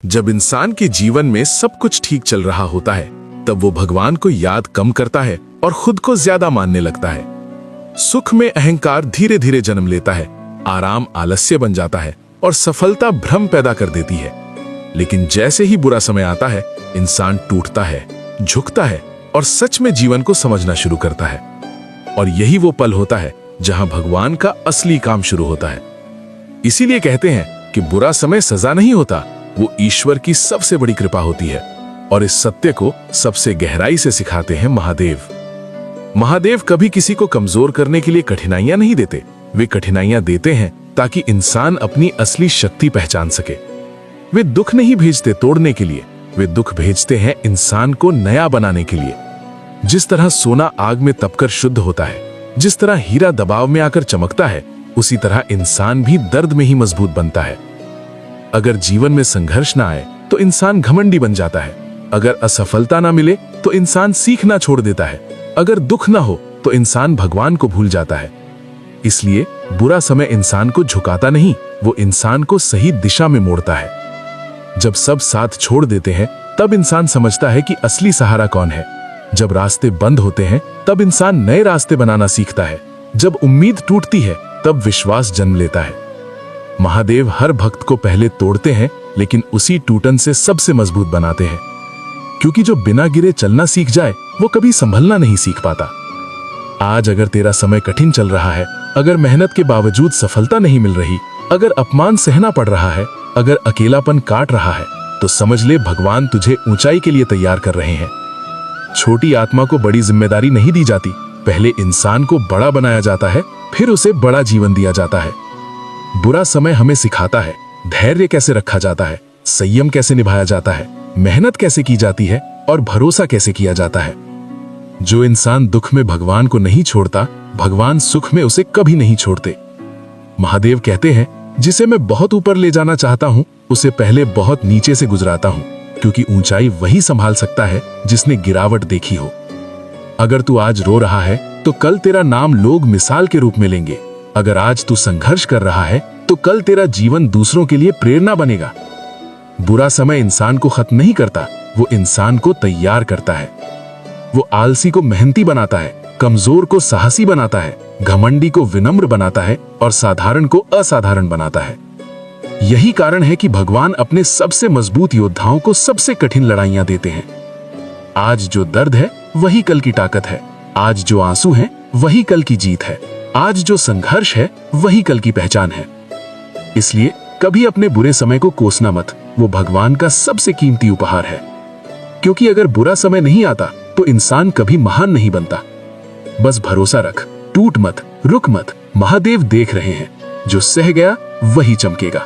जब इंसान के जीवन में सब कुछ ठीक चल रहा होता है, तब वो भगवान को याद कम करता है और खुद को ज्यादा मानने लगता है। सुख में अहंकार धीरे धीरे जन्म लेता है, आराम आलस्य बन जाता है और सफलता भ्रम पैदा कर देती है। लेकिन जैसे ही बुरा समय आता है, इंसान टूटता है, झुकता है और सच में जीवन को समझना शुरू करता है। और यही वो पल होता है जहां भगवान का असली काम शुरू होता है। इसीलिए कहते हैं कि बुरा समय सजा नहीं होता, वो ईश्वर की सबसे बड़ी कृपा होती है। और इस सत्य को सबसे गहराई से सिखाते हैं महादेव। महादेव कभी किसी को कमजोर करने के लिए कठिनाइयां नहीं देते, वे कठिनाइयां देते हैं ताकि इंसान अपनी असली शक्ति पहचान सके। वे दुख नहीं भेजते तोड़ने के लिए, वे दुख भेजते हैं इंसान को नया बनाने के लिए। जिस तरह सोना आग में तपकर शुद्ध होता है, जिस तरह हीरा दबाव में आकर चमकता है, उसी तरह इंसान भी दर्द में ही मजबूत बनता है। अगर जीवन में संघर्ष ना आए तो इंसान घमंडी बन जाता है। अगर असफलता ना मिले तो इंसान सीखना छोड़ देता है। अगर दुख ना हो तो इंसान भगवान को भूल जाता है। इसलिए बुरा समय इंसान को झुकाता नहीं, वो इंसान को सही दिशा में मोड़ता है। जब सब साथ छोड़ देते हैं, तब इंसान समझता है कि असली सहारा कौन है। जब रास्ते बंद होते हैं, तब इंसान नए रास्ते बनाना सीखता है। जब उम्मीद टूटती है, तब विश्वास जन्म लेता है। महादेव हर भक्त को पहले तोड़ते हैं, लेकिन उसी टूटन से सबसे मजबूत बनाते हैं। क्योंकि जो बिना गिरे चलना सीख जाए, वो कभी संभलना नहीं सीख पाता। आज अगर तेरा समय कठिन चल रहा है, अगर मेहनत के बावजूद सफलता नहीं मिल रही, अगर अपमान सहना पड़ रहा है, अगर अकेलापन काट रहा है, तो समझ ले भगवान तुझे ऊंचाई के लिए तैयार कर रहे हैं। छोटी आत्मा को बड़ी जिम्मेदारी नहीं दी जाती, पहले इंसान को बड़ा बनाया जाता है, फिर उसे बड़ा जीवन दिया जाता है। बुरा समय हमें सिखाता है धैर्य कैसे रखा जाता है, संयम कैसे निभाया जाता है, मेहनत कैसे की जाती है और भरोसा कैसे किया जाता है। जो इंसान दुख में भगवान को नहीं छोड़ता, भगवान सुख में उसे कभी नहीं छोड़ते। महादेव कहते हैं, जिसे मैं बहुत ऊपर ले जाना चाहता हूं, उसे पहले बहुत नीचे से गुजराता हूं, क्योंकि ऊंचाई वही संभाल सकता है जिसने गिरावट देखी हो। अगर तू आज रो रहा है, तो कल तेरा नाम लोग मिसाल के रूप में लेंगे। अगर आज तू संघर्ष कर रहा है, तो कल तेरा जीवन दूसरों के लिए प्रेरणा बनेगा। बुरा समय इंसान को खत्म नहीं करता, वो इंसान को तैयार करता है। वो आलसी को मेहनती बनाता है, कमजोर को साहसी बनाता है, घमंडी को विनम्र बनाता है और साधारण को असाधारण बनाता है। यही कारण है कि भगवान अपने सबसे मजबूत योद्धाओं को सबसे कठिन लड़ाइयां देते हैं। आज जो दर्द है, वही कल की ताकत है। आज जो आंसू है, वही कल की जीत है। आज जो संघर्ष है, वही कल की पहचान है। इसलिए कभी अपने बुरे समय को कोसना मत, वो भगवान का सबसे कीमती उपहार है। क्योंकि अगर बुरा समय नहीं आता, तो इंसान कभी महान नहीं बनता। बस भरोसा रख, टूट मत, रुक मत, महादेव देख रहे हैं। जो सह गया वही चमकेगा।